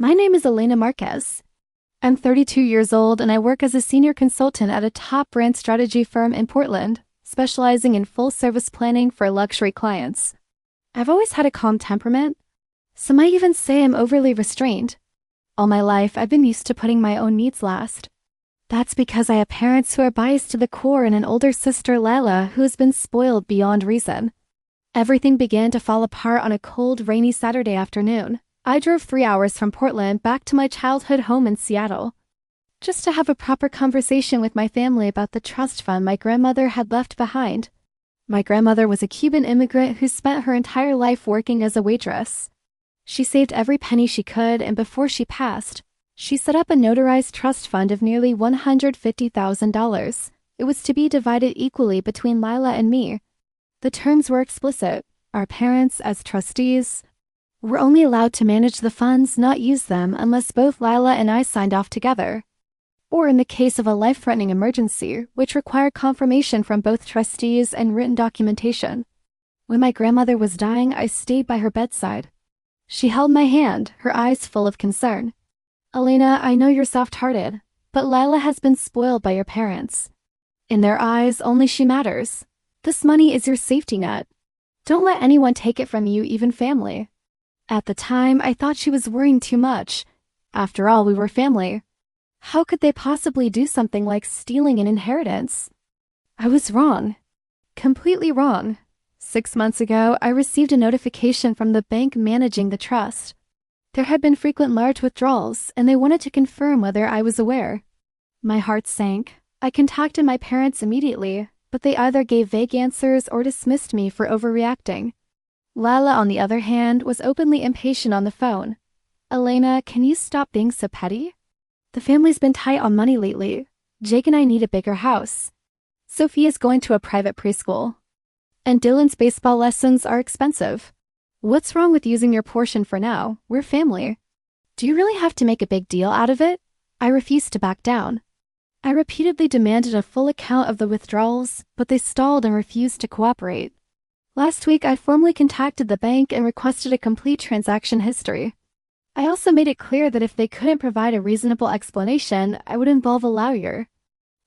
My name is Elena Marquez. I'm 32 years old and I work as a senior consultant at a top brand strategy firm in Portland, specializing in full-service planning for luxury clients. I've always had a calm temperament. Some might even say I'm overly restrained. All my life, I've been used to putting my own needs last. That's because I have parents who are biased to the core and an older sister, Lila, who has been spoiled beyond reason. Everything began to fall apart on a cold, rainy Saturday afternoon. I drove 3 hours from Portland back to my childhood home in Seattle, just to have a proper conversation with my family about the trust fund my grandmother had left behind. My grandmother was a Cuban immigrant who spent her entire life working as a waitress. She saved every penny she could, and before she passed, she set up a notarized trust fund of nearly $150,000. It was to be divided equally between Lila and me. The terms were explicit. Our parents, as trustees, were only allowed to manage the funds, not use them, unless both Lila and I signed off together, or in the case of a life-threatening emergency, which required confirmation from both trustees and written documentation. When my grandmother was dying, I stayed by her bedside. She held my hand, her eyes full of concern. "Elena, I know you're soft-hearted, but Lila has been spoiled by your parents. In their eyes, only she matters. This money is your safety net. Don't let anyone take it from you, even family." At the time, I thought she was worrying too much. After all, we were family. How could they possibly do something like stealing an inheritance? I was wrong. Completely wrong. 6 months ago, I received a notification from the bank managing the trust. There had been frequent large withdrawals, and they wanted to confirm whether I was aware. My heart sank. I contacted my parents immediately, but they either gave vague answers or dismissed me for overreacting. Lila, on the other hand, was openly impatient on the phone. "Elena, can you stop being so petty? The family's been tight on money lately. Jake and I need a bigger house. Sophia's going to a private preschool. And Dylan's baseball lessons are expensive. What's wrong with using your portion for now? We're family. Do you really have to make a big deal out of it?" I refused to back down. I repeatedly demanded a full account of the withdrawals, but they stalled and refused to cooperate. Last week, I formally contacted the bank and requested a complete transaction history. I also made it clear that if they couldn't provide a reasonable explanation, I would involve a lawyer.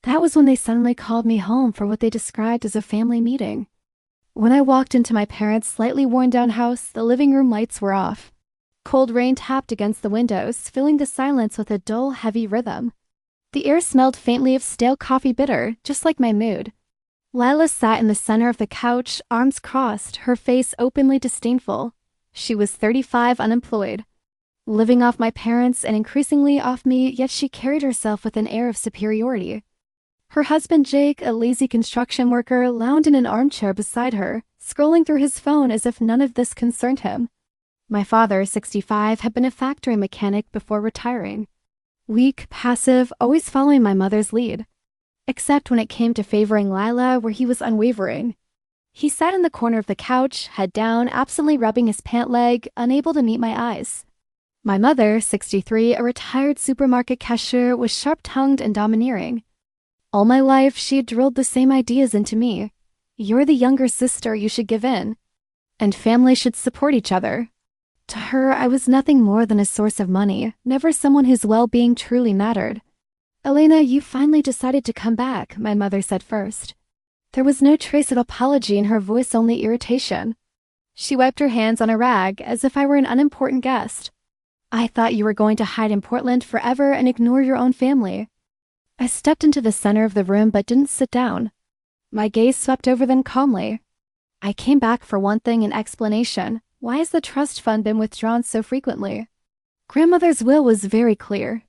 That was when they suddenly called me home for what they described as a family meeting. When I walked into my parents' slightly worn-down house, the living room lights were off. Cold rain tapped against the windows, filling the silence with a dull, heavy rhythm. The air smelled faintly of stale coffee bitter, just like my mood. Lila sat in the center of the couch, arms crossed, her face openly disdainful. She was 35, unemployed, living off my parents and increasingly off me, yet she carried herself with an air of superiority. Her husband Jake, a lazy construction worker, lounged in an armchair beside her, scrolling through his phone as if none of this concerned him. My father, 65, had been a factory mechanic before retiring. Weak, passive, always following my mother's lead. Except when it came to favoring Lila, where he was unwavering. He sat in the corner of the couch, head down, absently rubbing his pant leg, unable to meet my eyes. My mother, 63, a retired supermarket cashier, was sharp-tongued and domineering. All my life, she had drilled the same ideas into me. "You're the younger sister, you should give in. And family should support each other." To her, I was nothing more than a source of money, never someone whose well-being truly mattered. "Elena, you finally decided to come back," my mother said first. There was no trace of apology in her voice, only irritation. She wiped her hands on a rag, as if I were an unimportant guest. "I thought you were going to hide in Portland forever and ignore your own family." I stepped into the center of the room but didn't sit down. My gaze swept over them calmly. "I came back for one thing, an explanation. Why has the trust fund been withdrawn so frequently? Grandmother's will was very clear.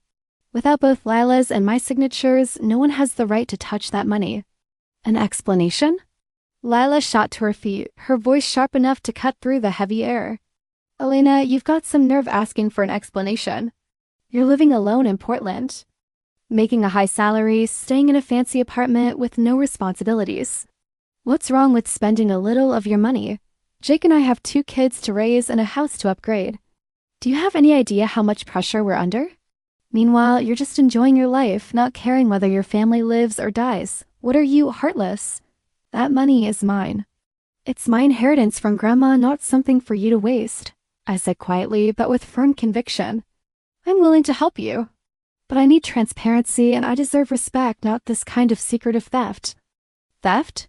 Without both Lila's and my signatures, no one has the right to touch that money." "An explanation?" Lila shot to her feet, her voice sharp enough to cut through the heavy air. "Elena, you've got some nerve asking for an explanation. You're living alone in Portland, making a high salary, staying in a fancy apartment with no responsibilities. What's wrong with spending a little of your money? Jake and I have 2 kids to raise and a house to upgrade. Do you have any idea how much pressure we're under? Meanwhile, you're just enjoying your life, not caring whether your family lives or dies. What are you, heartless? That money is mine. It's my inheritance from Grandma, not something for you to waste," I said quietly, but with firm conviction. I'm willing to help you. But I need transparency and I deserve respect, not this kind of secretive theft. Theft?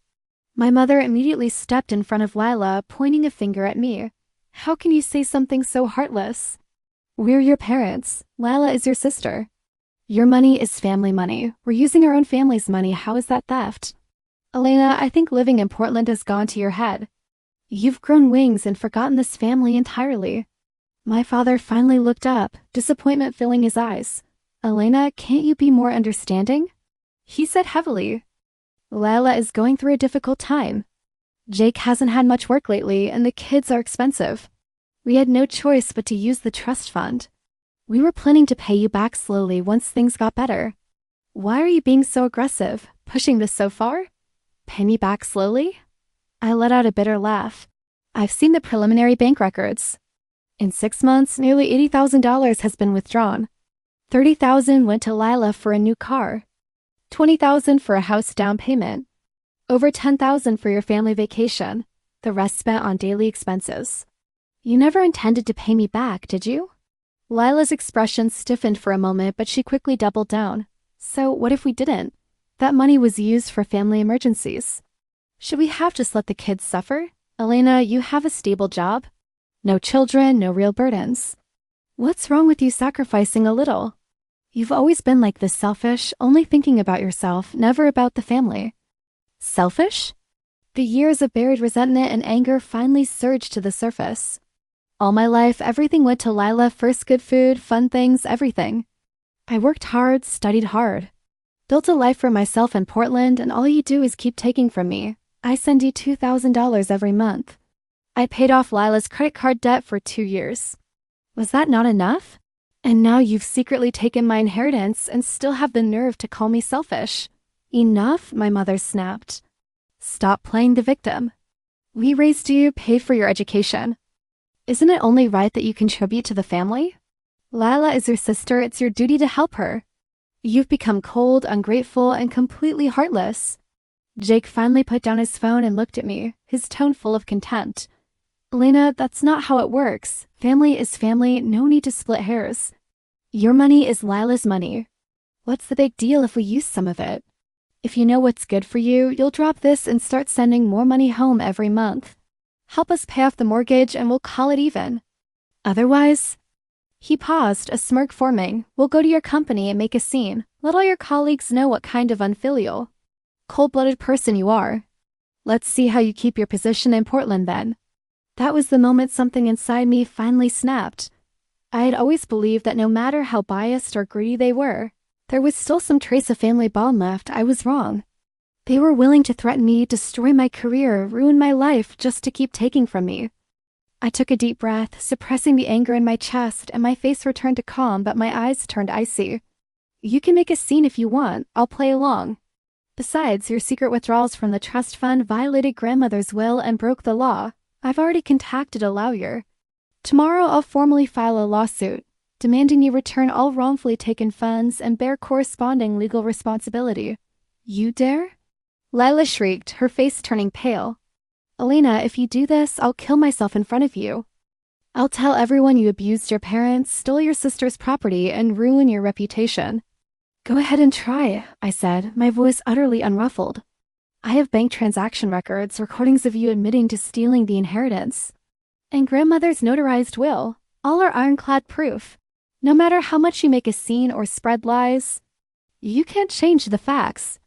My mother immediately stepped in front of Lila, pointing a finger at me. How can you say something so heartless? We're your parents. Lila is your sister. Your money is family money. We're using our own family's money. How is that theft? Elena, I think living in Portland has gone to your head. You've grown wings and forgotten this family entirely. My father finally looked up, disappointment filling his eyes. Elena, can't you be more understanding? He said heavily. Lila is going through a difficult time. Jake hasn't had much work lately and the kids are expensive. We had no choice but to use the trust fund. We were planning to pay you back slowly once things got better. Why are you being so aggressive, pushing this so far? Pay me back slowly? I let out a bitter laugh. I've seen the preliminary bank records. In 6 months, nearly $80,000 has been withdrawn. $30,000 went to Lila for a new car. $20,000 for a house down payment. Over $10,000 for your family vacation. The rest spent on daily expenses. You never intended to pay me back, did you? Lila's expression stiffened for a moment, but she quickly doubled down. So what if we didn't? That money was used for family emergencies. Should we have just let the kids suffer? Elena, you have a stable job. No children, no real burdens. What's wrong with you sacrificing a little? You've always been like this, selfish, only thinking about yourself, never about the family. Selfish? The years of buried resentment and anger finally surged to the surface. All my life, everything went to Lila, first good food, fun things, everything. I worked hard, studied hard. Built a life for myself in Portland, and all you do is keep taking from me. I send you $2,000 every month. I paid off Lila's credit card debt for 2 years. Was that not enough? And now you've secretly taken my inheritance and still have the nerve to call me selfish. Enough, my mother snapped. Stop playing the victim. We raised you, paid for your education. Isn't it only right that you contribute to the family? Lila is your sister, it's your duty to help her. You've become cold, ungrateful, and completely heartless. Jake finally put down his phone and looked at me, his tone full of contempt. Elena, that's not how it works. Family is family, no need to split hairs. Your money is Lila's money. What's the big deal if we use some of it? If you know what's good for you, you'll drop this and start sending more money home every month. Help us pay off the mortgage and we'll call it even. Otherwise... He paused, a smirk forming. We'll go to your company and make a scene. Let all your colleagues know what kind of unfilial, cold-blooded person you are. Let's see how you keep your position in Portland then. That was the moment something inside me finally snapped. I had always believed that no matter how biased or greedy they were, there was still some trace of family bond left. I was wrong. They were willing to threaten me, destroy my career, ruin my life just to keep taking from me. I took a deep breath, suppressing the anger in my chest, and my face returned to calm, but my eyes turned icy. You can make a scene if you want. I'll play along. Besides, your secret withdrawals from the trust fund violated grandmother's will and broke the law. I've already contacted a lawyer. Tomorrow I'll formally file a lawsuit, demanding you return all wrongfully taken funds and bear corresponding legal responsibility. You dare? Lila shrieked, her face turning pale. Elena, if you do this, I'll kill myself in front of you. I'll tell everyone you abused your parents, stole your sister's property, and ruin your reputation. Go ahead and try, I said, my voice utterly unruffled. I have bank transaction records, recordings of you admitting to stealing the inheritance. And grandmother's notarized will, all are ironclad proof. No matter how much you make a scene or spread lies, you can't change the facts.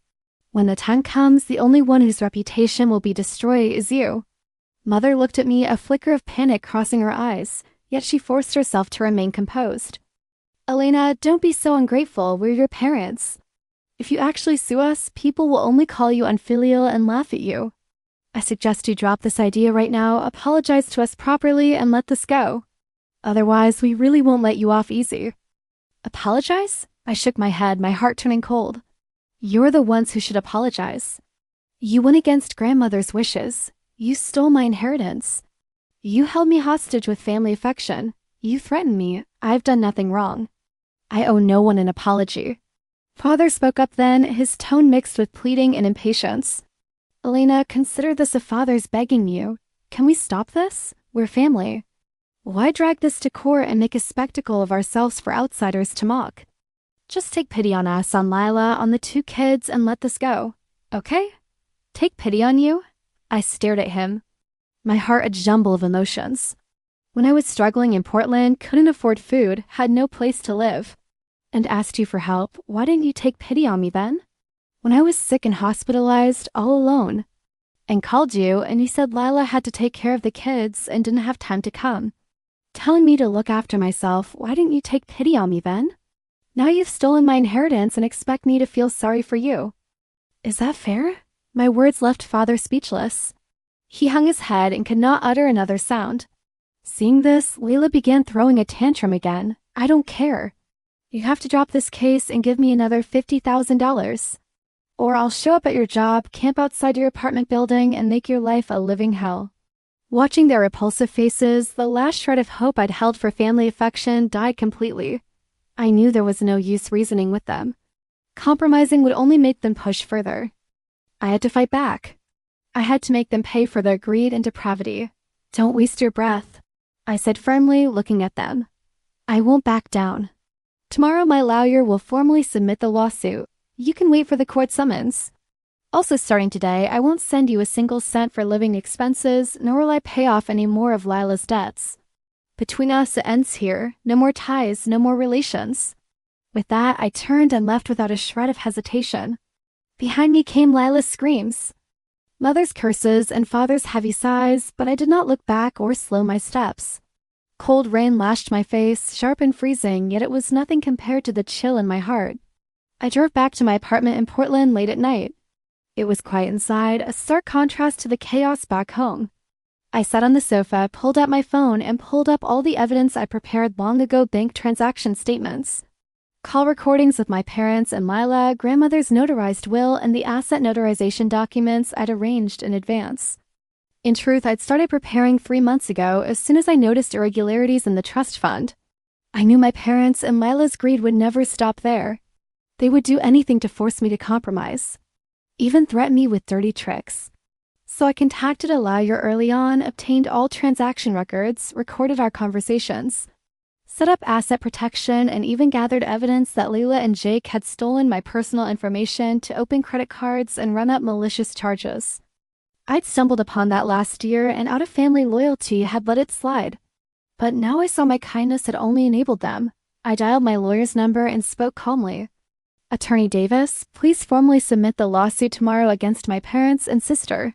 When the time comes, the only one whose reputation will be destroyed is you. Mother looked at me, a flicker of panic crossing her eyes, yet she forced herself to remain composed. Elena, don't be so ungrateful. We're your parents. If you actually sue us, people will only call you unfilial and laugh at you. I suggest you drop this idea right now, apologize to us properly, and let this go. Otherwise, we really won't let you off easy. Apologize? I shook my head, my heart turning cold. You're the ones who should apologize. You went against grandmother's wishes. You stole my inheritance. You held me hostage with family affection. You threatened me. I've done nothing wrong. I owe no one an apology. Father spoke up then, his tone mixed with pleading and impatience. Elena, consider this a father's begging you. Can we stop this? We're family. Why drag this to court and make a spectacle of ourselves for outsiders to mock? Just take pity on us, on Lila, on the 2 kids, and let this go. Okay? Take pity on you? I stared at him, my heart a jumble of emotions. When I was struggling in Portland, couldn't afford food, had no place to live, and asked you for help, why didn't you take pity on me then? When I was sick and hospitalized, all alone, and called you, and you said Lila had to take care of the kids and didn't have time to come, telling me to look after myself, why didn't you take pity on me then? Now you've stolen my inheritance and expect me to feel sorry for you. Is that fair? My words left Father speechless. He hung his head and could not utter another sound. Seeing this, Layla began throwing a tantrum again. I don't care. You have to drop this case and give me another $50,000. Or I'll show up at your job, camp outside your apartment building, and make your life a living hell. Watching their repulsive faces, the last shred of hope I'd held for family affection died completely. I knew there was no use reasoning with them. Compromising would only make them push further. I had to fight back. I had to make them pay for their greed and depravity. Don't waste your breath, I said firmly, looking at them. I won't back down. Tomorrow my lawyer will formally submit the lawsuit. You can wait for the court summons. Also starting today, I won't send you a single cent for living expenses, nor will I pay off any more of Lila's debts. Between us, it ends here. No more ties, no more relations. With that, I turned and left without a shred of hesitation. Behind me came Lila's screams, mother's curses, and father's heavy sighs, but I did not look back or slow my steps. Cold rain lashed my face, sharp and freezing, yet it was nothing compared to the chill in my heart. I drove back to my apartment in Portland late at night. It was quiet inside, a stark contrast to the chaos back home. I sat on the sofa, pulled out my phone, and pulled up all the evidence I prepared long ago: bank transaction statements, call recordings with my parents and Lila, grandmother's notarized will, and the asset notarization documents I'd arranged in advance. In truth, I'd started preparing 3 months ago as soon as I noticed irregularities in the trust fund. I knew my parents and Lila's greed would never stop there. They would do anything to force me to compromise, even threaten me with dirty tricks. So I contacted a lawyer early on, obtained all transaction records, recorded our conversations, set up asset protection, and even gathered evidence that Layla and Jake had stolen my personal information to open credit cards and run up malicious charges. I'd stumbled upon that last year and out of family loyalty had let it slide. But now I saw my kindness had only enabled them. I dialed my lawyer's number and spoke calmly. Attorney Davis, please formally submit the lawsuit tomorrow against my parents and sister,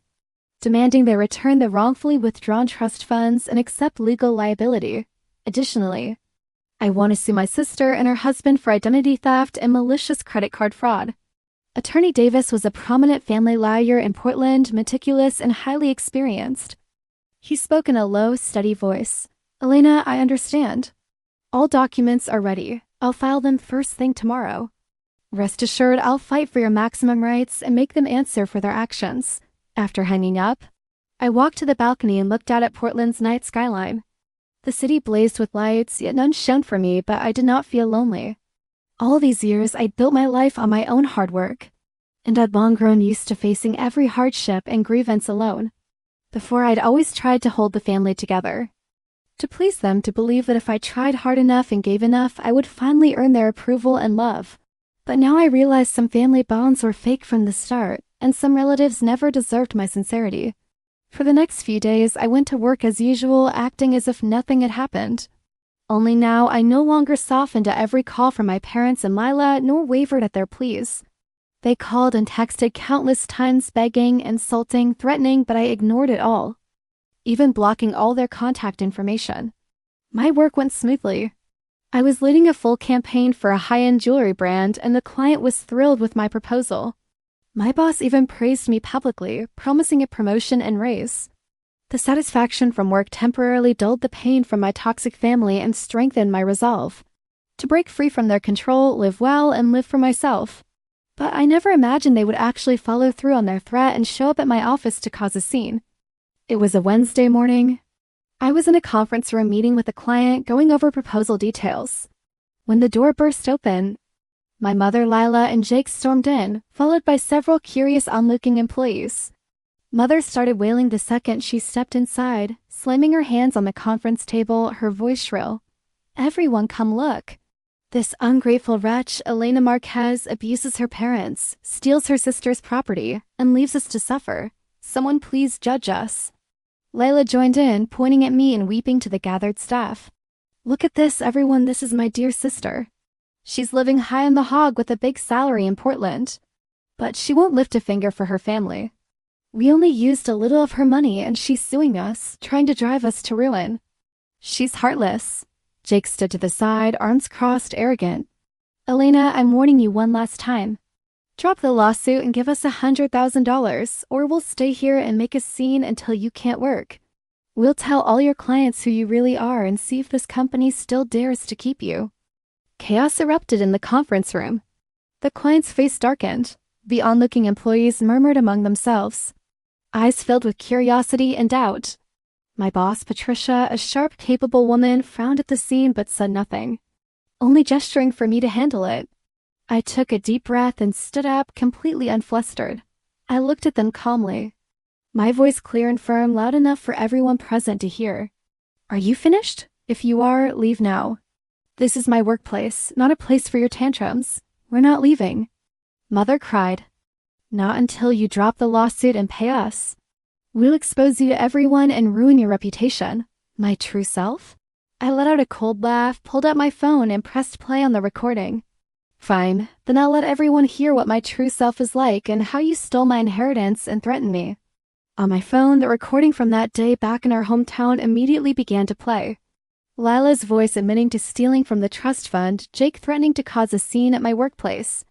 demanding they return the wrongfully withdrawn trust funds and accept legal liability. Additionally, I want to sue my sister and her husband for identity theft and malicious credit card fraud. Attorney Davis was a prominent family lawyer in Portland, meticulous and highly experienced. He spoke in a low, steady voice. Elena, I understand. All documents are ready. I'll file them first thing tomorrow. Rest assured, I'll fight for your maximum rights and make them answer for their actions. After hanging up, I walked to the balcony and looked out at Portland's night skyline. The city blazed with lights, yet none shone for me, but I did not feel lonely. All these years, I'd built my life on my own hard work, and I'd long grown used to facing every hardship and grievance alone. Before, I'd always tried to hold the family together, to please them, to believe that if I tried hard enough and gave enough, I would finally earn their approval and love. But now I realize some family bonds were fake from the start, and some relatives never deserved my sincerity. For the next few days, I went to work as usual, acting as if nothing had happened. Only now, I no longer softened at every call from my parents and Lila, nor wavered at their pleas. They called and texted countless times, begging, insulting, threatening, but I ignored it all, even blocking all their contact information. My work went smoothly. I was leading a full campaign for a high-end jewelry brand, and the client was thrilled with my proposal. My boss even praised me publicly, promising a promotion and raise. The satisfaction from work temporarily dulled the pain from my toxic family and strengthened my resolve to break free from their control, live well, and live for myself. But I never imagined they would actually follow through on their threat and show up at my office to cause a scene. It was a Wednesday morning. I was in a conference room meeting with a client, going over proposal details, when the door burst open. My mother, Lila, and Jake stormed in, followed by several curious onlooking employees. Mother started wailing the second she stepped inside, Slamming her hands on the conference table, her voice shrill. "Everyone come look. This ungrateful wretch, Elena Marquez, abuses her parents, steals her sister's property, and leaves us to suffer. Someone please judge us." Layla joined in, pointing at me and weeping to the gathered staff. "Look at this, everyone, this is my dear sister. She's living high on the hog with a big salary in Portland. But she won't lift a finger for her family. We only used a little of her money and she's suing us, trying to drive us to ruin. She's heartless." Jake stood to the side, arms crossed, arrogant. "Elena, I'm warning you one last time. Drop the lawsuit and give us $100,000, or we'll stay here and make a scene until you can't work. We'll tell all your clients who you really are and see if this company still dares to keep you." Chaos erupted in the conference room. The client's face darkened. The onlooking employees murmured among themselves, eyes filled with curiosity and doubt. My boss, Patricia, a sharp, capable woman, frowned at the scene but said nothing, only gesturing for me to handle it. I took a deep breath and stood up, completely unflustered. I looked at them calmly, my voice clear and firm, loud enough for everyone present to hear. "Are you finished? If you are, leave now. This is my workplace, not a place for your tantrums. We're not leaving." Mother cried. "Not until you drop the lawsuit and pay us. We'll expose you to everyone and ruin your reputation." My true self? I let out a cold laugh, pulled out my phone, and pressed play on the recording. "Fine, then I'll let everyone hear what my true self is like and how you stole my inheritance and threatened me." On my phone, the recording from that day back in our hometown immediately began to play. Lila's voice admitting to stealing from the trust fund, Jake threatening to cause a scene at my workplace,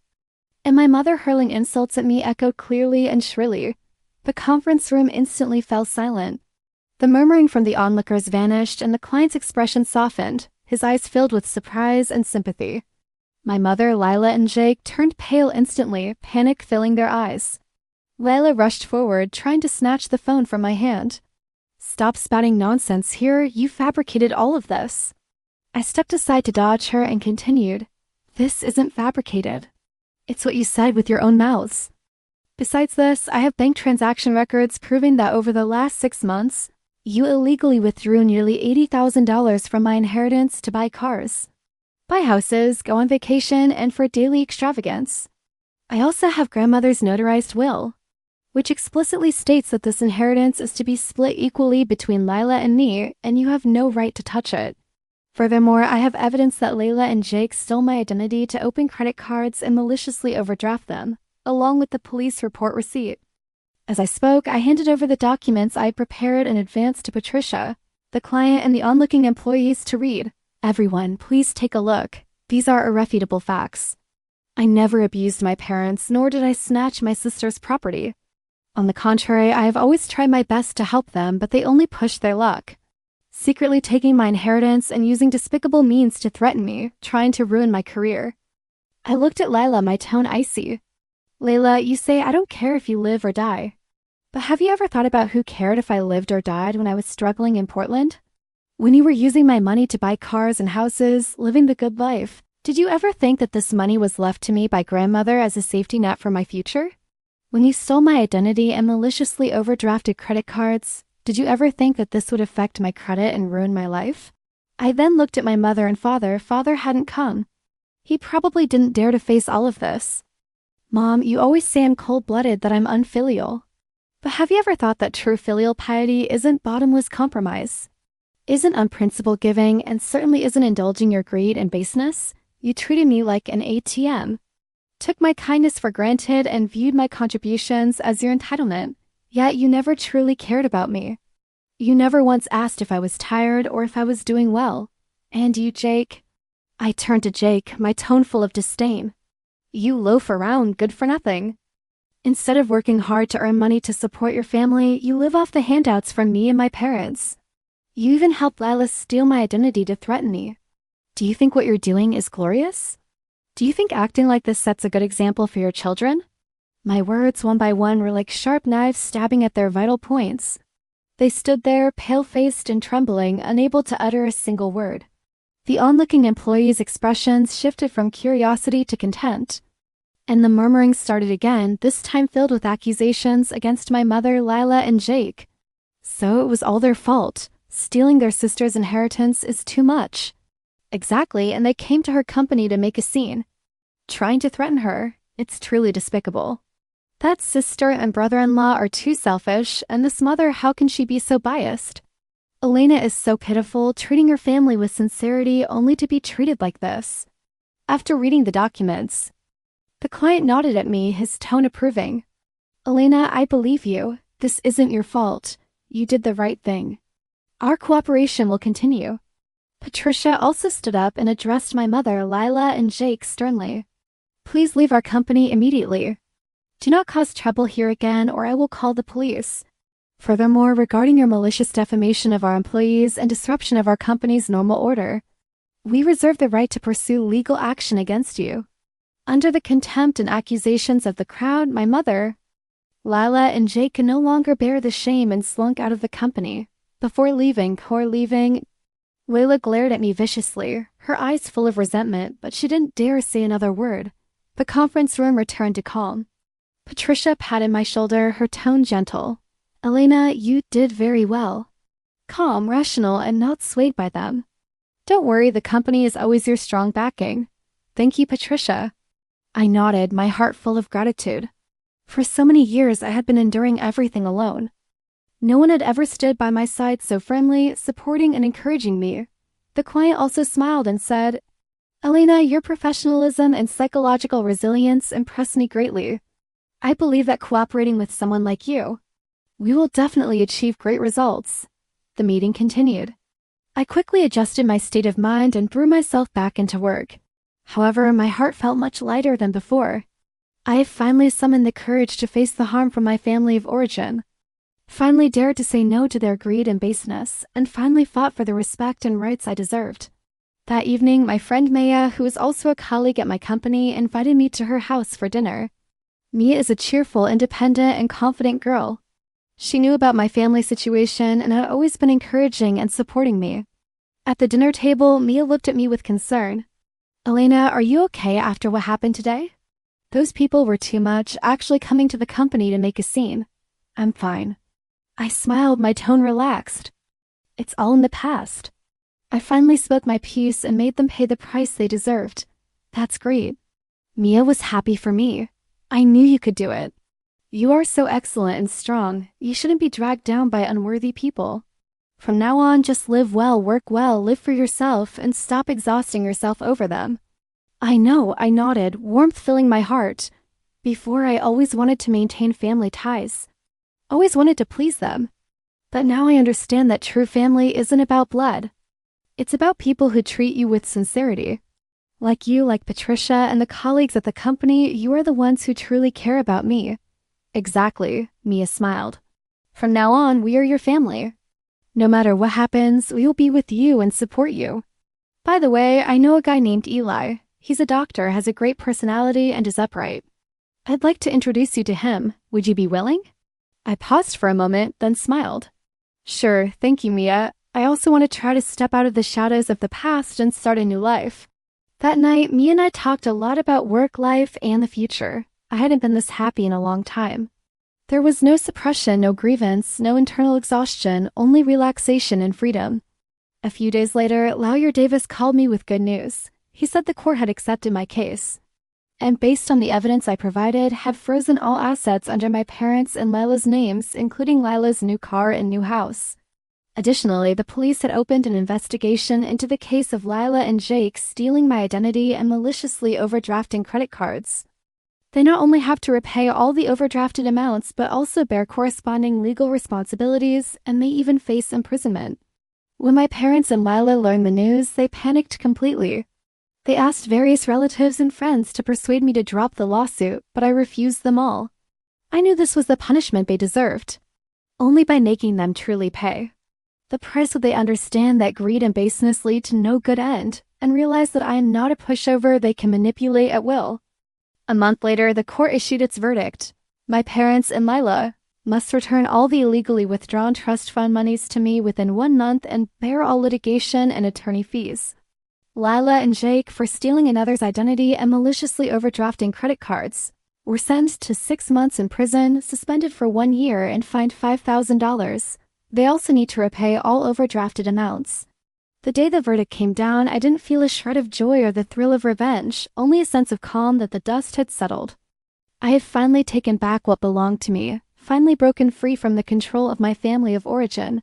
and my mother hurling insults at me echoed clearly and shrilly. The conference room instantly fell silent. The murmuring from the onlookers vanished and the client's expression softened, his eyes filled with surprise and sympathy. My mother, Lila, and Jake turned pale instantly, panic filling their eyes. Lila rushed forward, trying to snatch the phone from my hand. "Stop spouting nonsense here, you fabricated all of this." I stepped aside to dodge her and continued, "This isn't fabricated. It's what you said with your own mouths. Besides this, I have bank transaction records proving that over the last 6 months, you illegally withdrew nearly $80,000 from my inheritance to buy cars, buy houses, go on vacation, and for daily extravagance. I also have grandmother's notarized will, which explicitly states that this inheritance is to be split equally between Lila and me, and you have no right to touch it. Furthermore, I have evidence that Layla and Jake stole my identity to open credit cards and maliciously overdraft them, along with the police report receipt." As I spoke, I handed over the documents I had prepared in advance to Patricia, the client, and the onlooking employees to read. "Everyone, please take a look. These are irrefutable facts. I never abused my parents, nor did I snatch my sister's property. On the contrary, I have always tried my best to help them, but they only pushed their luck, secretly taking my inheritance and using despicable means to threaten me, trying to ruin my career." I looked at Lila, my tone icy. "Layla, you say I don't care if you live or die. But have you ever thought about who cared if I lived or died when I was struggling in Portland? When you were using my money to buy cars and houses, living the good life, did you ever think that this money was left to me by grandmother as a safety net for my future? When you stole my identity and maliciously overdrafted credit cards, did you ever think that this would affect my credit and ruin my life?" I then looked at my mother and father. Father hadn't come. He probably didn't dare to face all of this. "Mom, you always say I'm cold-blooded, that I'm unfilial. But have you ever thought that true filial piety isn't bottomless compromise? Isn't unprincipled giving, and certainly isn't indulging your greed and baseness? You treated me like an ATM, took my kindness for granted, and viewed my contributions as your entitlement, yet you never truly cared about me. You never once asked if I was tired or if I was doing well. And you, Jake?" I turned to Jake, my tone full of disdain. "You loaf around, good for nothing. Instead of working hard to earn money to support your family, you live off the handouts from me and my parents. You even helped Lila steal my identity to threaten me. Do you think what you're doing is glorious? Do you think acting like this sets a good example for your children?" My words, one by one, were like sharp knives stabbing at their vital points. They stood there, pale-faced and trembling, unable to utter a single word. The onlooking employees' expressions shifted from curiosity to contempt, and the murmuring started again, this time filled with accusations against my mother, Lila, and Jake. So it was all their fault. Stealing their sister's inheritance is too much. Exactly, and they came to her company to make a scene. Trying to threaten her, it's truly despicable. That sister and brother-in-law are too selfish, and this mother, how can she be so biased? Elena is so pitiful, treating her family with sincerity only to be treated like this. After reading the documents, the client nodded at me, his tone approving. Elena, I believe you. This isn't your fault. You did the right thing. Our cooperation will continue. Patricia also stood up and addressed my mother, Lila, and Jake sternly. Please leave our company immediately. Do not cause trouble here again, or I will call the police. Furthermore, regarding your malicious defamation of our employees and disruption of our company's normal order, we reserve the right to pursue legal action against you. Under the contempt and accusations of the crowd, my mother, Lila, and Jake can no longer bear the shame and slunk out of the company. Before leaving, Layla glared at me viciously, her eyes full of resentment, but she didn't dare say another word. The conference room returned to calm. Patricia patted my shoulder, her tone gentle. Elena, you did very well. Calm, rational, and not swayed by them. Don't worry, the company is always your strong backing. Thank you, Patricia. I nodded, my heart full of gratitude. For so many years, I had been enduring everything alone. No one had ever stood by my side so firmly, supporting and encouraging me. The client also smiled and said, Elena, your professionalism and psychological resilience impress me greatly. I believe that cooperating with someone like you, we will definitely achieve great results. The meeting continued. I quickly adjusted my state of mind and threw myself back into work. However, my heart felt much lighter than before. I have finally summoned the courage to face the harm from my family of origin. Finally dared to say no to their greed and baseness, and finally fought for the respect and rights I deserved. That evening, my friend Maya, who is also a colleague at my company, invited me to her house for dinner. Mia is a cheerful, independent, and confident girl. She knew about my family situation and had always been encouraging and supporting me. At the dinner table, Mia looked at me with concern. Elena, are you okay after what happened today? Those people were too much, actually coming to the company to make a scene. I'm fine. I smiled, my tone relaxed. It's all in the past. I finally spoke my piece and made them pay the price they deserved. That's great. Mia was happy for me. I knew you could do it. You are so excellent and strong. You shouldn't be dragged down by unworthy people. From now on, just live well, work well, live for yourself, and stop exhausting yourself over them. I know, I nodded, warmth filling my heart. Before, I always wanted to maintain family ties. Always wanted to please them. But now I understand that true family isn't about blood. It's about people who treat you with sincerity. Like you, like Patricia, and the colleagues at the company, you are the ones who truly care about me. Exactly, Mia smiled. From now on, we are your family. No matter what happens, we will be with you and support you. By the way, I know a guy named Eli. He's a doctor, has a great personality, and is upright. I'd like to introduce you to him. Would you be willing? I paused for a moment, then smiled. Sure, thank you, Mia. I also want to try to step out of the shadows of the past and start a new life. That night, Mia and I talked a lot about work life and the future. I hadn't been this happy in a long time. There was no suppression, no grievance, no internal exhaustion, only relaxation and freedom. A few days later, Lawyer Davis called me with good news. He said the court had accepted my case, and based on the evidence I provided, had frozen all assets under my parents' and Lila's names, including Lila's new car and new house. Additionally, the police had opened an investigation into the case of Lila and Jake stealing my identity and maliciously overdrafting credit cards. They not only have to repay all the overdrafted amounts, but also bear corresponding legal responsibilities and may even face imprisonment. When my parents and Lila learned the news, they panicked completely. They asked various relatives and friends to persuade me to drop the lawsuit, but I refused them all. I knew this was the punishment they deserved. Only by making them truly pay. The price would they understand that greed and baseness lead to no good end, and realize that I am not a pushover they can manipulate at will. A month later, the court issued its verdict. My parents and Lila must return all the illegally withdrawn trust fund monies to me within 1 month and bear all litigation and attorney fees. Lila and Jake, for stealing another's identity and maliciously overdrafting credit cards, were sentenced to 6 months in prison, suspended for 1 year, and fined $5,000. They also need to repay all overdrafted amounts. The day the verdict came down, I didn't feel a shred of joy or the thrill of revenge, only a sense of calm that the dust had settled. I had finally taken back what belonged to me, finally broken free from the control of my family of origin,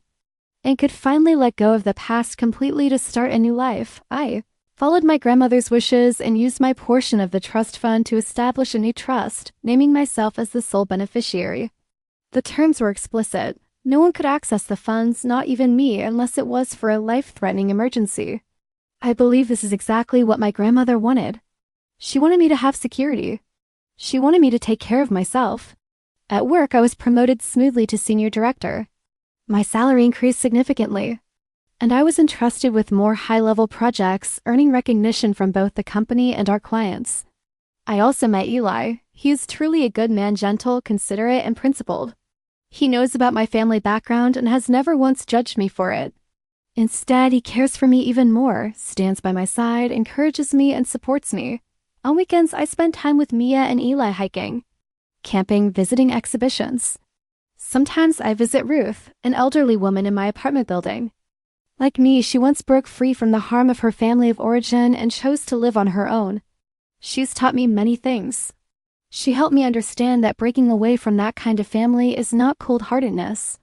and could finally let go of the past completely to start a new life. I followed my grandmother's wishes and used my portion of the trust fund to establish a new trust, naming myself as the sole beneficiary. The terms were explicit. No one could access the funds, not even me, unless it was for a life-threatening emergency. I believe this is exactly what my grandmother wanted. She wanted me to have security. She wanted me to take care of myself. At work, I was promoted smoothly to senior director. My salary increased significantly, and I was entrusted with more high-level projects, earning recognition from both the company and our clients. I also met Eli. He is truly a good man, gentle, considerate, and principled. He knows about my family background and has never once judged me for it. Instead, he cares for me even more, stands by my side, encourages me, and supports me. On weekends, I spend time with Mia and Eli hiking, camping, visiting exhibitions. Sometimes I visit Ruth, an elderly woman in my apartment building. Like me, she once broke free from the harm of her family of origin and chose to live on her own. She's taught me many things. She helped me understand that breaking away from that kind of family is not cold-heartedness.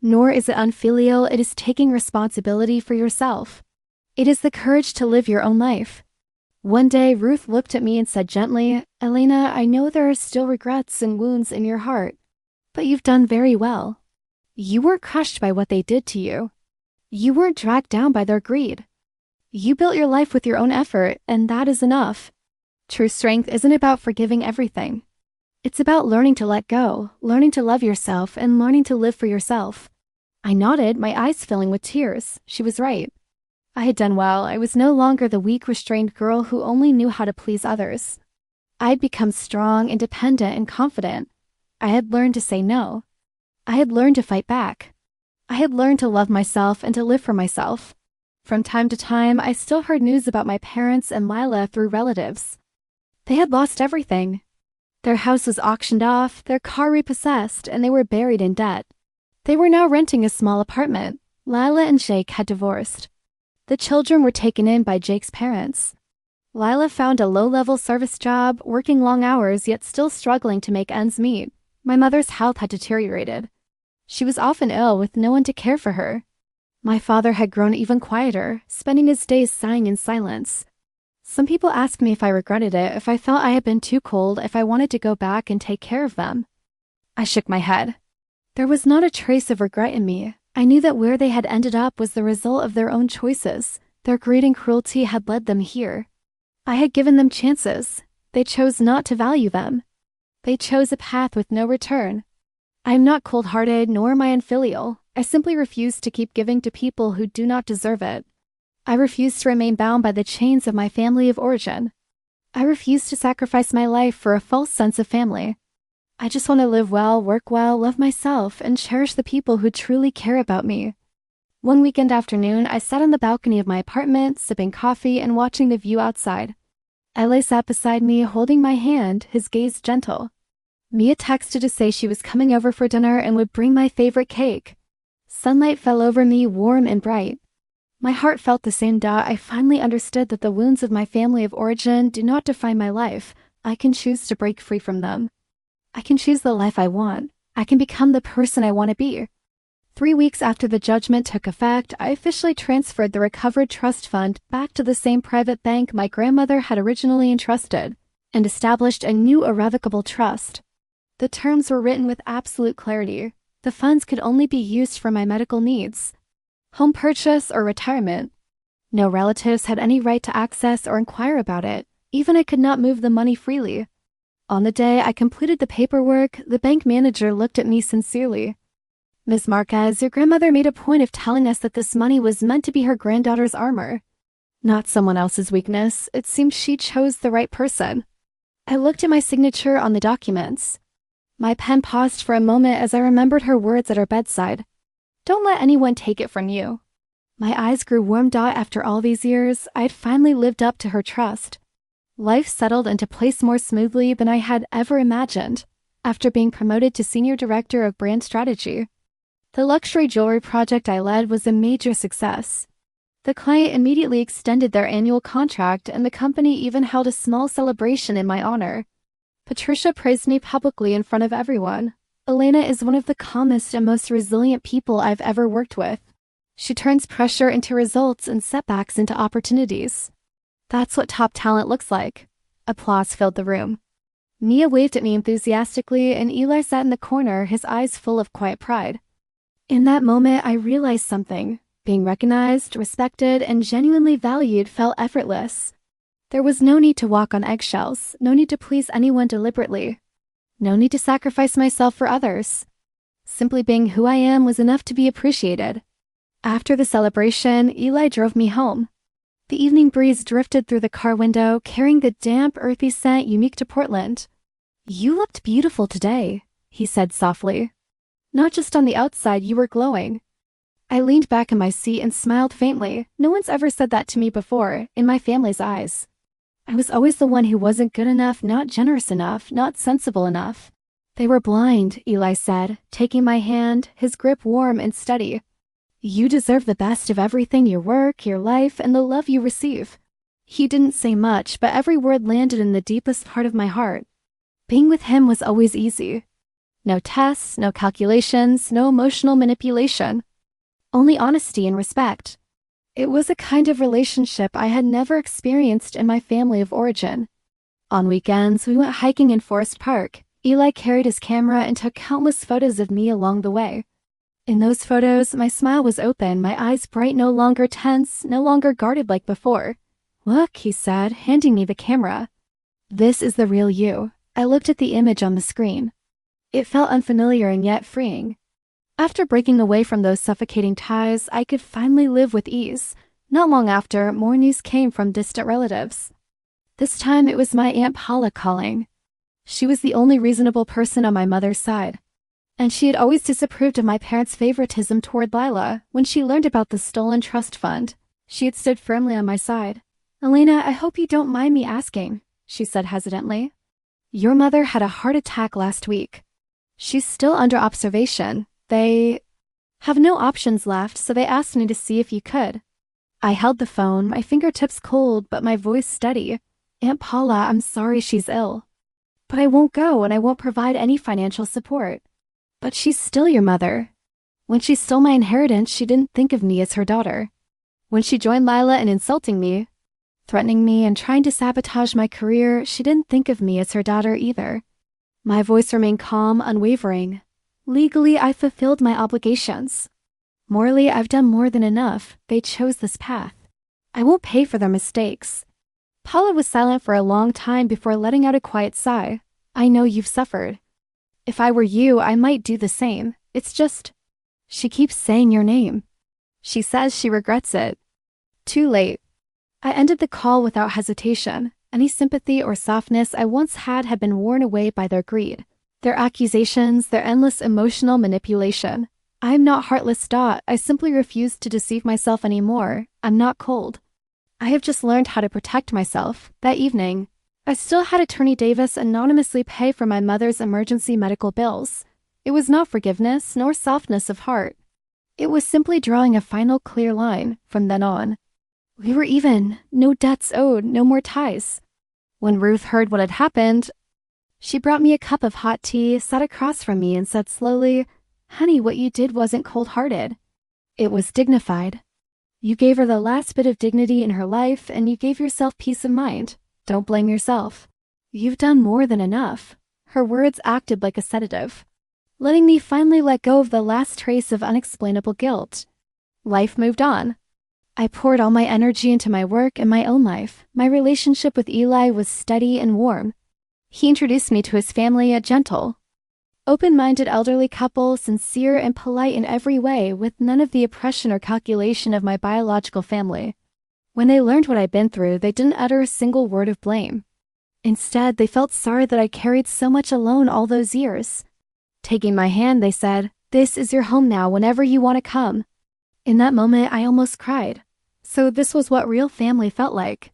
Nor is it unfilial, it is taking responsibility for yourself. It is the courage to live your own life. One day, Ruth looked at me and said gently, "Elena, I know there are still regrets and wounds in your heart, but you've done very well. You weren't crushed by what they did to you. You weren't dragged down by their greed. You built your life with your own effort, and that is enough. True strength isn't about forgiving everything. It's about learning to let go, learning to love yourself, and learning to live for yourself." I nodded, my eyes filling with tears. She was right. I had done well. I was no longer the weak, restrained girl who only knew how to please others. I had become strong, independent, and confident. I had learned to say no. I had learned to fight back. I had learned to love myself and to live for myself. From time to time, I still heard news about my parents and Lila through relatives. They had lost everything. Their house was auctioned off, their car repossessed, and they were buried in debt. They were now renting a small apartment. Lila and Jake had divorced. The children were taken in by Jake's parents. Lila found a low-level service job, working long hours yet still struggling to make ends meet. My mother's health had deteriorated. She was often ill with no one to care for her. My father had grown even quieter, spending his days sighing in silence. Some people asked me if I regretted it, if I felt I had been too cold, if I wanted to go back and take care of them. I shook my head. There was not a trace of regret in me. I knew that where they had ended up was the result of their own choices. Their greed and cruelty had led them here. I had given them chances. They chose not to value them. They chose a path with no return. I am not cold-hearted, nor am I unfilial. I simply refuse to keep giving to people who do not deserve it. I refuse to remain bound by the chains of my family of origin. I refuse to sacrifice my life for a false sense of family. I just want to live well, work well, love myself, and cherish the people who truly care about me. One weekend afternoon, I sat on the balcony of my apartment, sipping coffee and watching the view outside. Eli sat beside me, holding my hand, his gaze gentle. Mia texted to say she was coming over for dinner and would bring my favorite cake. Sunlight fell over me, warm and bright. My heart felt the same. I finally understood that the wounds of my family of origin do not define my life. I can choose to break free from them. I can choose the life I want. I can become the person I want to be. 3 weeks after the judgment took effect, I officially transferred the recovered trust fund back to the same private bank my grandmother had originally entrusted, and established a new irrevocable trust. The terms were written with absolute clarity. The funds could only be used for my medical needs, home purchase, or retirement. No relatives had any right to access or inquire about it. Even I could not move the money freely. On the day I completed the paperwork, the bank manager looked at me sincerely. "Ms. Marquez, your grandmother made a point of telling us that this money was meant to be her granddaughter's armor, not someone else's weakness. It seems she chose the right person." I looked at my signature on the documents. My pen paused for a moment as I remembered her words at her bedside. "Don't let anyone take it from you." My eyes grew warm. After all these years, I had finally lived up to her trust. Life settled into place more smoothly than I had ever imagined after being promoted to Senior Director of Brand Strategy. The luxury jewelry project I led was a major success. The client immediately extended their annual contract, and the company even held a small celebration in my honor. Patricia praised me publicly in front of everyone. Elena is one of the calmest and most resilient people I've ever worked with. She turns pressure into results and setbacks into opportunities. That's what top talent looks like. Applause filled the room. Mia waved at me enthusiastically, and Eli sat in the corner, his eyes full of quiet pride. In that moment, I realized something. Being recognized, respected, and genuinely valued felt effortless. There was no need to walk on eggshells, no need to please anyone deliberately. No need to sacrifice myself for others. Simply being who I am was enough to be appreciated. After the celebration, Eli drove me home. The evening breeze drifted through the car window, carrying the damp, earthy scent unique to Portland. "You looked beautiful today," he said softly. "Not just on the outside, you were glowing." I leaned back in my seat and smiled faintly. No one's ever said that to me before, in my family's eyes. I was always the one who wasn't good enough, not generous enough, not sensible enough. "They were blind," Eli said, taking my hand, his grip warm and steady. "You deserve the best of everything, your work, your life, and the love you receive." He didn't say much, but every word landed in the deepest part of my heart. Being with him was always easy. No tests, no calculations, no emotional manipulation. Only honesty and respect. It was a kind of relationship I had never experienced in my family of origin. On weekends, we went hiking in Forest Park. Eli carried his camera and took countless photos of me along the way. In those photos, my smile was open, my eyes bright, no longer tense, no longer guarded like before. "Look," he said, handing me the camera. "This is the real you." I looked at the image on the screen. It felt unfamiliar and yet freeing. After breaking away from those suffocating ties, I could finally live with ease. Not long after, more news came from distant relatives. This time it was my Aunt Paula calling. She was the only reasonable person on my mother's side. And she had always disapproved of my parents' favoritism toward Lila. When she learned about the stolen trust fund, she had stood firmly on my side. "Elena, I hope you don't mind me asking," she said hesitantly. "Your mother had a heart attack last week. She's still under observation. They have no options left, so they asked me to see if you could." I held the phone, my fingertips cold, but my voice steady. "Aunt Paula, I'm sorry she's ill. But I won't go, and I won't provide any financial support." "But she's still your mother. When she stole my inheritance, she didn't think of me as her daughter. When she joined Lila in insulting me, threatening me, and trying to sabotage my career, she didn't think of me as her daughter either." My voice remained calm, unwavering. "Legally, I fulfilled my obligations. Morally, I've done more than enough. They chose this path. I won't pay for their mistakes." Paula was silent for a long time before letting out a quiet sigh. "I know you've suffered. If I were you, I might do the same. It's just, she keeps saying your name. She says she regrets it." Too late. I ended the call without hesitation. Any sympathy or softness I once had been worn away by their greed, their accusations, their endless emotional manipulation. I'm not heartless. I simply refuse to deceive myself anymore. I'm not cold. I have just learned how to protect myself. That evening, I still had Attorney Davis anonymously pay for my mother's emergency medical bills. It was not forgiveness nor softness of heart. It was simply drawing a final clear line. From then on, we were even. No debts owed, no more ties. When Ruth heard what had happened, she brought me a cup of hot tea, sat across from me, and said slowly, "Honey, what you did wasn't cold-hearted. It was dignified. You gave her the last bit of dignity in her life, and you gave yourself peace of mind. Don't blame yourself. You've done more than enough." Her words acted like a sedative, letting me finally let go of the last trace of unexplainable guilt. Life moved on. I poured all my energy into my work and my own life. My relationship with Eli was steady and warm. He introduced me to his family, a gentle, open-minded elderly couple, sincere and polite in every way, with none of the oppression or calculation of my biological family. When they learned what I'd been through, they didn't utter a single word of blame. Instead, they felt sorry that I carried so much alone all those years. Taking my hand, they said, "This is your home now, whenever you want to come." In that moment, I almost cried. So this was what real family felt like.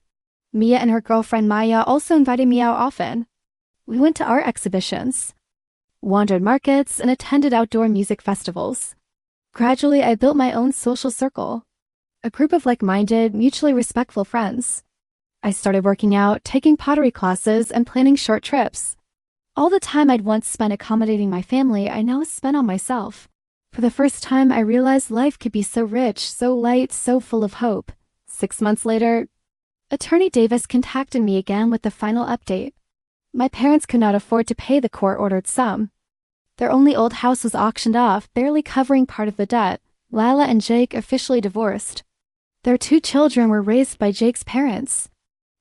Mia and her girlfriend Maya also invited me out often. We went to art exhibitions, wandered markets, and attended outdoor music festivals. Gradually, I built my own social circle, a group of like-minded, mutually respectful friends. I started working out, taking pottery classes, and planning short trips. All the time I'd once spent accommodating my family, I now spent on myself. For the first time, I realized life could be so rich, so light, so full of hope. 6 months later, Attorney Davis contacted me again with the final update. My parents could not afford to pay the court-ordered sum. Their only old house was auctioned off, barely covering part of the debt. Lila and Jake officially divorced. Their 2 children were raised by Jake's parents.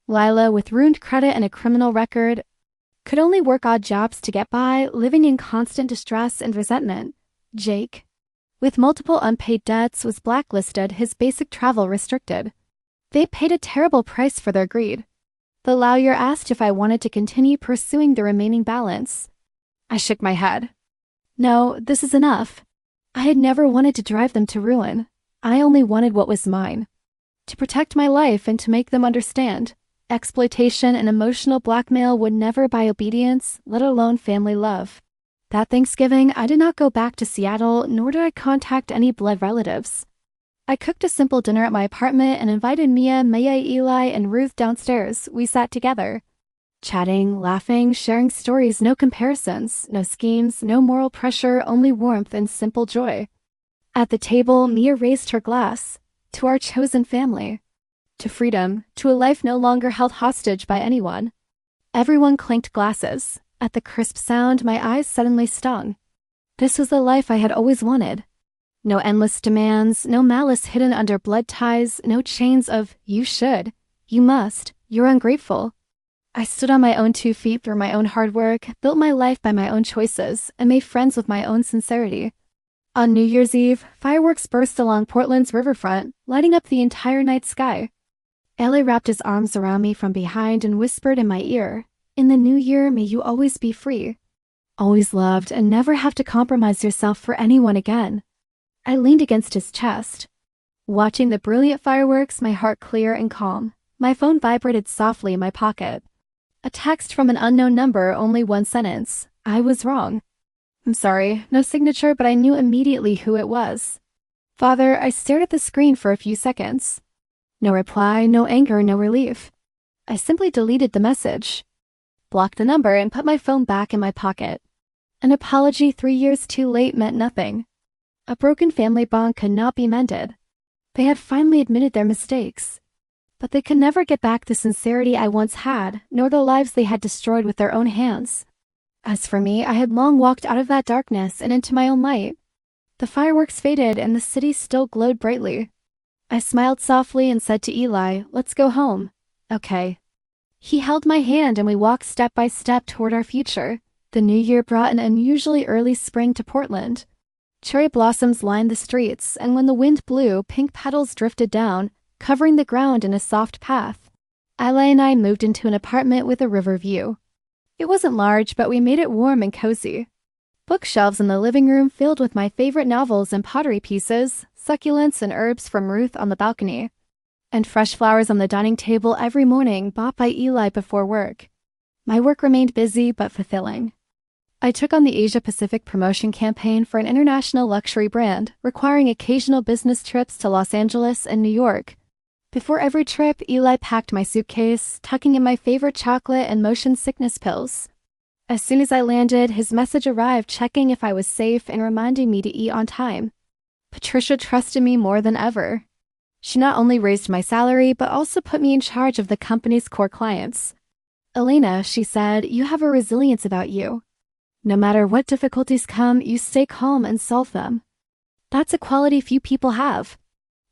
Lila, with ruined credit and a criminal record, could only work odd jobs to get by, living in constant distress and resentment. Jake, with multiple unpaid debts, was blacklisted, his basic travel restricted. They paid a terrible price for their greed. The lawyer asked if I wanted to continue pursuing the remaining balance. I shook my head. No, this is enough. I had never wanted to drive them to ruin. I only wanted what was mine. To protect my life and to make them understand. Exploitation and emotional blackmail would never buy obedience, let alone family love. That Thanksgiving, I did not go back to Seattle, nor did I contact any blood relatives. I cooked a simple dinner at my apartment and invited Mia, Maya, Eli, and Ruth downstairs. We sat together, chatting, laughing, sharing stories, no comparisons, no schemes, no moral pressure, only warmth and simple joy. At the table, Mia raised her glass. To our chosen family. To freedom, to a life no longer held hostage by anyone. Everyone clinked glasses. At the crisp sound, my eyes suddenly stung. This was the life I had always wanted. No endless demands, no malice hidden under blood ties, no chains of, you should, you must, you're ungrateful. I stood on my own 2 feet through my own hard work, built my life by my own choices, and made friends with my own sincerity. On New Year's Eve, fireworks burst along Portland's riverfront, lighting up the entire night sky. Ellie wrapped his arms around me from behind and whispered in my ear, "In the new year, may you always be free. Always loved and never have to compromise yourself for anyone again." I leaned against his chest. Watching the brilliant fireworks, my heart clear and calm. My phone vibrated softly in my pocket. A text from an unknown number, only 1 sentence. I was wrong. I'm sorry, no signature, but I knew immediately who it was. Father, I stared at the screen for a few seconds. No reply, no anger, no relief. I simply deleted the message, blocked the number, and put my phone back in my pocket. An apology 3 years too late meant nothing. A broken family bond could not be mended. They had finally admitted their mistakes. But they could never get back the sincerity I once had, nor the lives they had destroyed with their own hands. As for me, I had long walked out of that darkness and into my own light. The fireworks faded and the city still glowed brightly. I smiled softly and said to Eli, "Let's go home." "Okay." He held my hand and we walked step by step toward our future. The new year brought an unusually early spring to Portland. Cherry blossoms lined the streets, and when the wind blew, pink petals drifted down, covering the ground in a soft path. Eli and I moved into an apartment with a river view. It wasn't large, but we made it warm and cozy. Bookshelves in the living room filled with my favorite novels and pottery pieces, succulents and herbs from Ruth on the balcony, and fresh flowers on the dining table every morning bought by Eli before work. My work remained busy but fulfilling. I took on the Asia-Pacific promotion campaign for an international luxury brand, requiring occasional business trips to Los Angeles and New York. Before every trip, Eli packed my suitcase, tucking in my favorite chocolate and motion sickness pills. As soon as I landed, his message arrived checking if I was safe and reminding me to eat on time. Patricia trusted me more than ever. She not only raised my salary, but also put me in charge of the company's core clients. "Elena," she said, "you have a resilience about you. No matter what difficulties come, you stay calm and solve them. That's a quality few people have."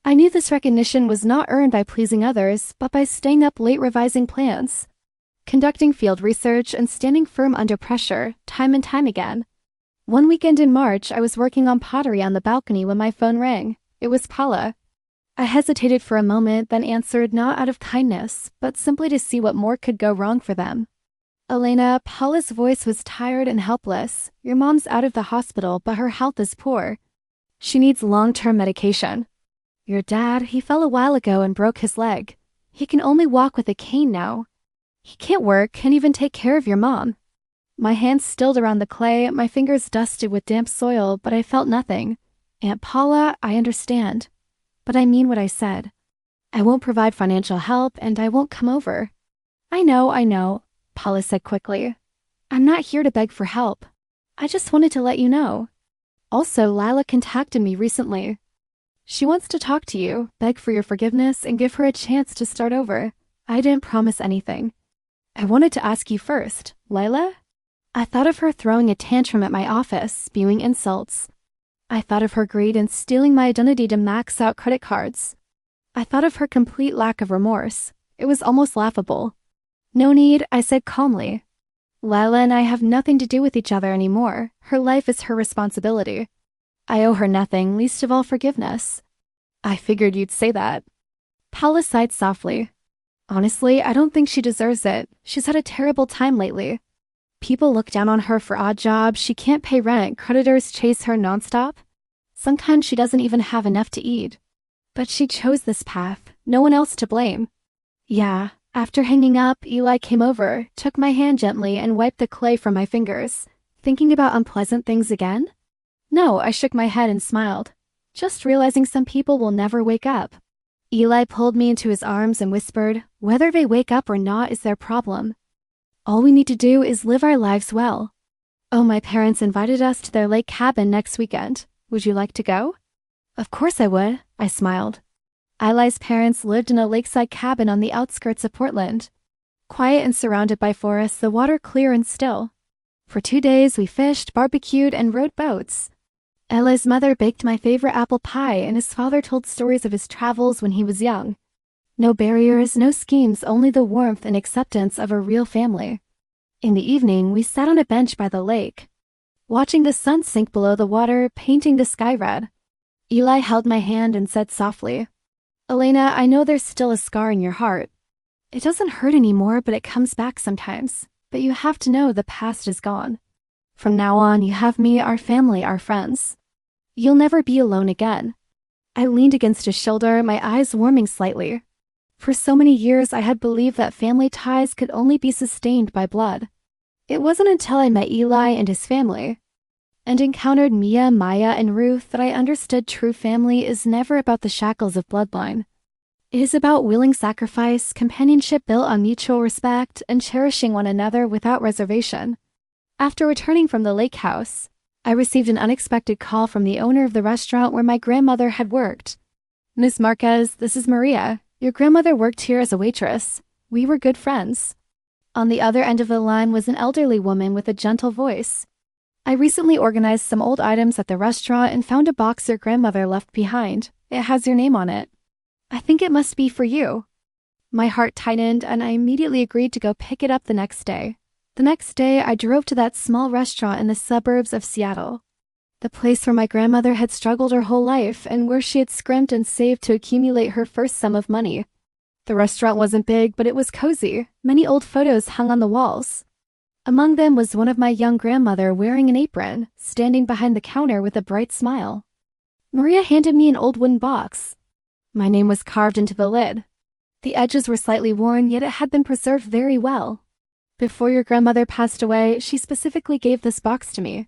I knew this recognition was not earned by pleasing others, but by staying up late revising plans, conducting field research, and standing firm under pressure, time and time again. One weekend in March, I was working on pottery on the balcony when my phone rang. It was Paula. I hesitated for a moment, then answered not out of kindness, but simply to see what more could go wrong for them. "Elena," Paula's voice was tired and helpless. "Your mom's out of the hospital, but her health is poor. She needs long-term medication. Your dad, he fell a while ago and broke his leg. He can only walk with a cane now. He can't work, can't even take care of your mom." My hands stilled around the clay, my fingers dusted with damp soil, but I felt nothing. Aunt Paula, I understand. But I mean what I said. I won't provide financial help and I won't come over. I know, Paula said quickly. I'm not here to beg for help. I just wanted to let you know. Also, Lila contacted me recently. She wants to talk to you, beg for your forgiveness, and give her a chance to start over. I didn't promise anything. I wanted to ask you first, Lila? I thought of her throwing a tantrum at my office, spewing insults. I thought of her greed in stealing my identity to max out credit cards. I thought of her complete lack of remorse. It was almost laughable. No need, I said calmly. Lila and I have nothing to do with each other anymore. Her life is her responsibility. I owe her nothing, least of all forgiveness. I figured you'd say that. Paula sighed softly. Honestly, I don't think she deserves it. She's had a terrible time lately. People look down on her for odd jobs, she can't pay rent, creditors chase her nonstop. Sometimes she doesn't even have enough to eat. But she chose this path, no one else to blame. Yeah, after hanging up, Eli came over, took my hand gently and wiped the clay from my fingers. Thinking about unpleasant things again? No, I shook my head and smiled. Just realizing some people will never wake up. Eli pulled me into his arms and whispered, whether they wake up or not is their problem. All we need to do is live our lives well. Oh, my parents invited us to their lake cabin next weekend. Would you like to go? Of course I would, I smiled. Eli's parents lived in a lakeside cabin on the outskirts of Portland. Quiet and surrounded by forests, the water clear and still. For 2 days we fished, barbecued, and rode boats. Ella's mother baked my favorite apple pie and his father told stories of his travels when he was young. No barriers, no schemes, only the warmth and acceptance of a real family. In the evening, we sat on a bench by the lake, watching the sun sink below the water, painting the sky red. Eli held my hand and said softly, Elena, I know there's still a scar in your heart. It doesn't hurt anymore, but it comes back sometimes. But you have to know the past is gone. From now on, you have me, our family, our friends. You'll never be alone again. I leaned against his shoulder, my eyes warming slightly. For so many years, I had believed that family ties could only be sustained by blood. It wasn't until I met Eli and his family, and encountered Mia, Maya, and Ruth that I understood true family is never about the shackles of bloodline. It is about willing sacrifice, companionship built on mutual respect, and cherishing one another without reservation. After returning from the lake house, I received an unexpected call from the owner of the restaurant where my grandmother had worked. Miss Marquez, this is Maria. Your grandmother worked here as a waitress. We were good friends. On the other end of the line was an elderly woman with a gentle voice. I recently organized some old items at the restaurant and found a box your grandmother left behind. It has your name on it. I think it must be for you. My heart tightened and I immediately agreed to go pick it up the next day. The next day, I drove to that small restaurant in the suburbs of Seattle. The place where my grandmother had struggled her whole life and where she had scrimped and saved to accumulate her first sum of money. The restaurant wasn't big, but it was cozy. Many old photos hung on the walls. Among them was one of my young grandmother wearing an apron, standing behind the counter with a bright smile. Maria handed me an old wooden box. My name was carved into the lid. The edges were slightly worn, yet it had been preserved very well. Before your grandmother passed away, she specifically gave this box to me.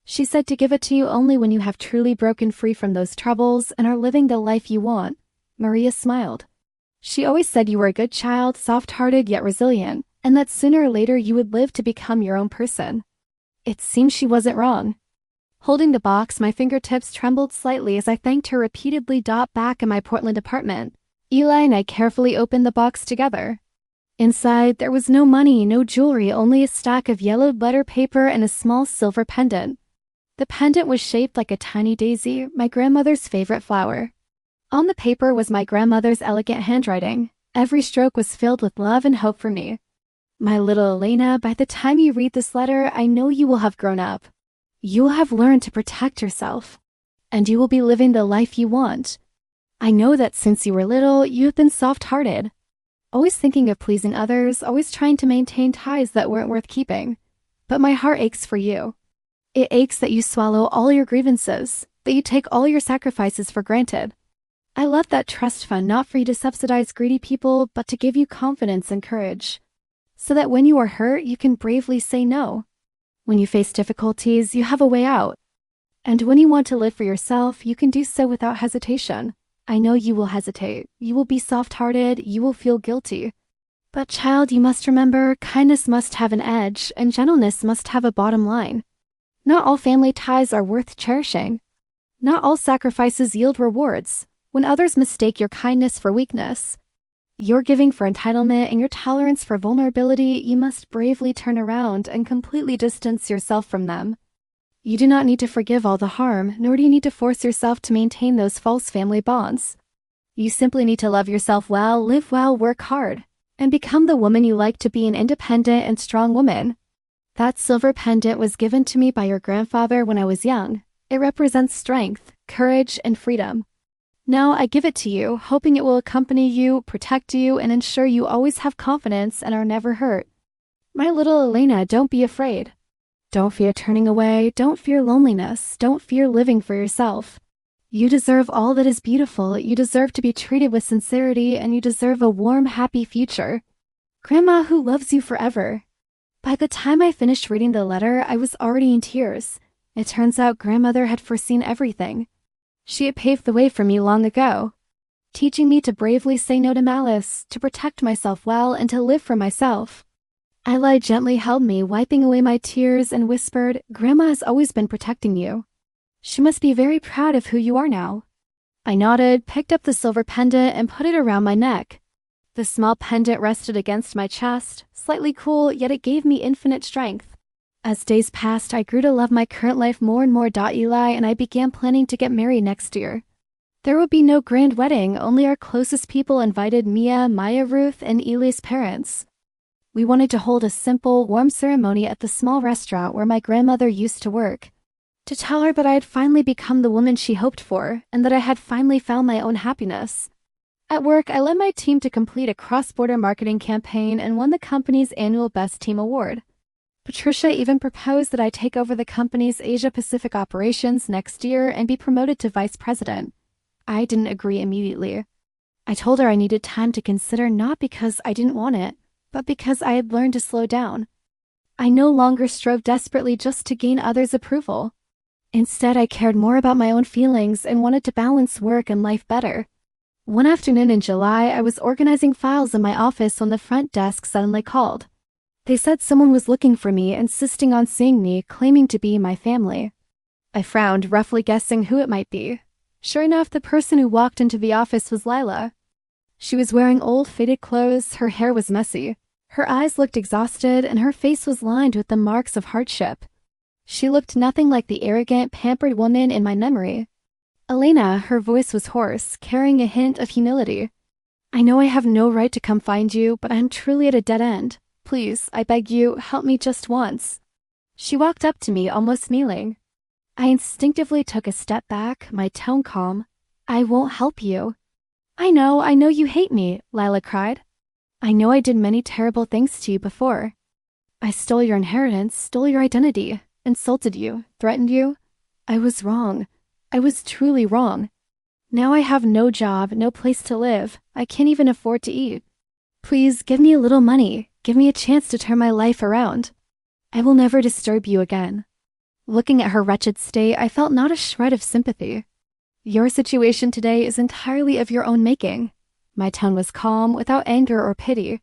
She said to give it to you only when you have truly broken free from those troubles and are living the life you want. Maria smiled. She always said you were a good child, soft-hearted yet resilient, and that sooner or later you would live to become your own person. It seems she wasn't wrong. Holding the box, my fingertips trembled slightly as I thanked her repeatedly. Back in my Portland apartment, Eli and I carefully opened the box together. Inside, there was no money, no jewelry, only a stack of yellowed letter paper and a small silver pendant. The pendant was shaped like a tiny daisy, my grandmother's favorite flower. On the paper was my grandmother's elegant handwriting. Every stroke was filled with love and hope for me. My little Elena, by the time you read this letter, I know you will have grown up. You will have learned to protect yourself. And you will be living the life you want. I know that since you were little, you have been soft-hearted. Always thinking of pleasing others, always trying to maintain ties that weren't worth keeping. But my heart aches for you. It aches that you swallow all your grievances, that you take all your sacrifices for granted. I left that trust fund not for you to subsidize greedy people, but to give you confidence and courage. So that when you are hurt, you can bravely say no. When you face difficulties, you have a way out. And when you want to live for yourself, you can do so without hesitation. I know you will hesitate. You will be soft-hearted. You will feel guilty. But child, you must remember, kindness must have an edge, and gentleness must have a bottom line. Not all family ties are worth cherishing. Not all sacrifices yield rewards. When others mistake your kindness for weakness, your giving for entitlement, and your tolerance for vulnerability, you must bravely turn around and completely distance yourself from them. You do not need to forgive all the harm, nor do you need to force yourself to maintain those false family bonds. You simply need to love yourself well, live well, work hard, and become the woman you like to be, an independent and strong woman. That silver pendant was given to me by your grandfather when I was young. It represents strength, courage, and freedom. Now I give it to you, hoping it will accompany you, protect you, and ensure you always have confidence and are never hurt. My little Elena, don't be afraid. Don't fear turning away, don't fear loneliness, don't fear living for yourself. You deserve all that is beautiful, you deserve to be treated with sincerity, and you deserve a warm, happy future. Grandma, who loves you forever. By the time I finished reading the letter, I was already in tears. It turns out grandmother had foreseen everything. She had paved the way for me long ago, teaching me to bravely say no to malice, to protect myself well, and to live for myself. Ella gently held me, wiping away my tears, and whispered, Grandma has always been protecting you. She must be very proud of who you are now. I nodded, picked up the silver pendant, and put it around my neck. The small pendant rested against my chest, slightly cool, yet it gave me infinite strength. As days passed, I grew to love my current life more and more. Eli, and I began planning to get married next year. There would be no grand wedding, only our closest people invited: Mia, Maya, Ruth, and Eli's parents. We wanted to hold a simple, warm ceremony at the small restaurant where my grandmother used to work, to tell her that I had finally become the woman she hoped for, and that I had finally found my own happiness. At work, I led my team to complete a cross-border marketing campaign and won the company's annual Best Team Award. Patricia even proposed that I take over the company's Asia-Pacific operations next year and be promoted to vice president. I didn't agree immediately. I told her I needed time to consider, not because I didn't want it, but because I had learned to slow down. I no longer strove desperately just to gain others' approval. Instead, I cared more about my own feelings and wanted to balance work and life better. One afternoon in July, I was organizing files in my office when the front desk suddenly called. They said someone was looking for me, insisting on seeing me, claiming to be my family. I frowned, roughly guessing who it might be. Sure enough, the person who walked into the office was Lila. She was wearing old, faded clothes, her hair was messy. Her eyes looked exhausted, and her face was lined with the marks of hardship. She looked nothing like the arrogant, pampered woman in my memory. Elena, her voice was hoarse, carrying a hint of humility. I know I have no right to come find you, but I am truly at a dead end. Please, I beg you, help me just once. She walked up to me, almost kneeling. I instinctively took a step back, my tone calm. I won't help you. I know you hate me, Lila cried. I know I did many terrible things to you before. I stole your inheritance, stole your identity, insulted you, threatened you. I was wrong. I was truly wrong. Now I have no job, no place to live. I can't even afford to eat. Please give me a little money. Give me a chance to turn my life around. I will never disturb you again. Looking at her wretched state, I felt not a shred of sympathy. Your situation today is entirely of your own making. My tone was calm, without anger or pity.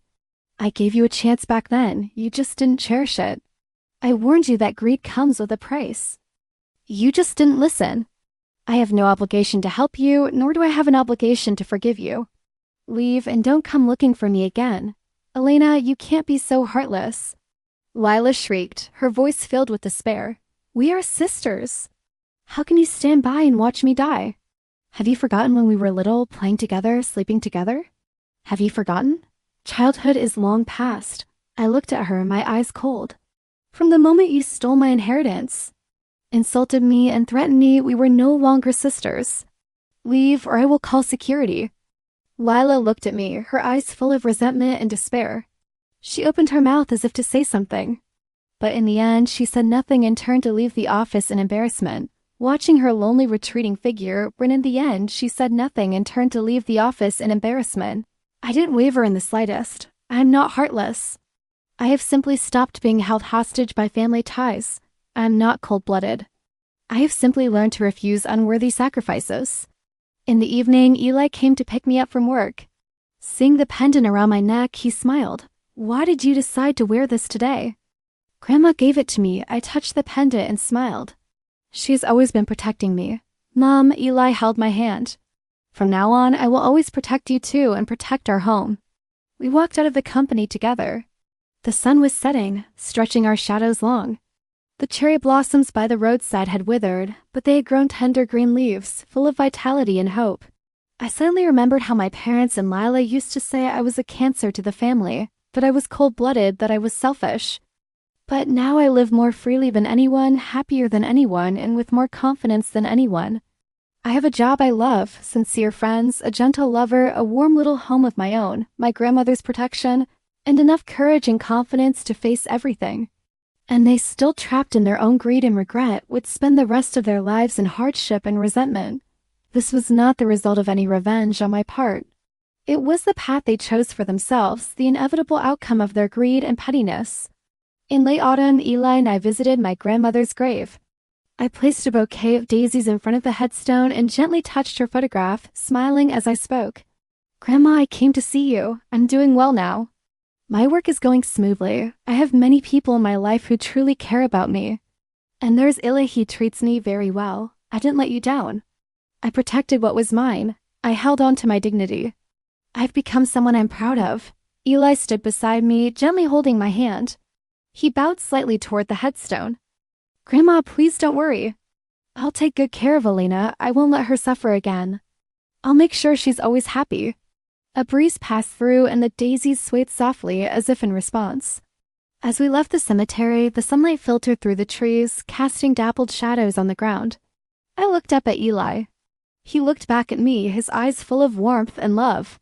I gave you a chance back then. You just didn't cherish it. I warned you that greed comes with a price. You just didn't listen. I have no obligation to help you, nor do I have an obligation to forgive you. Leave and don't come looking for me again. Elena, you can't be so heartless. Lila shrieked, her voice filled with despair. We are sisters. How can you stand by and watch me die? Have you forgotten when we were little, playing together, sleeping together? Have you forgotten? Childhood is long past. I looked at her, my eyes cold. From the moment you stole my inheritance, insulted me and threatened me, we were no longer sisters. Leave or I will call security. Lila looked at me, her eyes full of resentment and despair. She opened her mouth as if to say something, but in the end she said nothing and turned to leave the office in embarrassment. Watching her lonely retreating figure, when in the end she said nothing and turned to leave the office in embarrassment, I didn't waver in the slightest. I am not heartless. I have simply stopped being held hostage by family ties. I am not cold-blooded. I have simply learned to refuse unworthy sacrifices. In the evening, Eli came to pick me up from work. Seeing the pendant around my neck, he smiled. "Why did you decide to wear this today?" "Grandma gave it to me." I touched the pendant and smiled. "She has always been protecting me." "Mom," Eli held my hand. "From now on, I will always protect you too and protect our home." We walked out of the company together. The sun was setting, stretching our shadows long. The cherry blossoms by the roadside had withered, but they had grown tender green leaves, full of vitality and hope. I suddenly remembered how my parents and Lila used to say I was a cancer to the family, that I was cold-blooded, that I was selfish. But now I live more freely than anyone, happier than anyone, and with more confidence than anyone. I have a job I love, sincere friends, a gentle lover, a warm little home of my own, my grandmother's protection, and enough courage and confidence to face everything. And they, still trapped in their own greed and regret, would spend the rest of their lives in hardship and resentment. This was not the result of any revenge on my part. It was the path they chose for themselves, the inevitable outcome of their greed and pettiness. In late autumn, Eli and I visited my grandmother's grave. I placed a bouquet of daisies in front of the headstone and gently touched her photograph, smiling as I spoke. "Grandma, I came to see you. I'm doing well now. My work is going smoothly. I have many people in my life who truly care about me. And there's Ili, he treats me very well. I didn't let you down. I protected what was mine. I held on to my dignity. I've become someone I'm proud of." Eli stood beside me, gently holding my hand. He bowed slightly toward the headstone. "Grandma, please don't worry. I'll take good care of Elena. I won't let her suffer again. I'll make sure she's always happy." A breeze passed through and the daisies swayed softly as if in response. As we left the cemetery, the sunlight filtered through the trees, casting dappled shadows on the ground. I looked up at Eli. He looked back at me, his eyes full of warmth and love.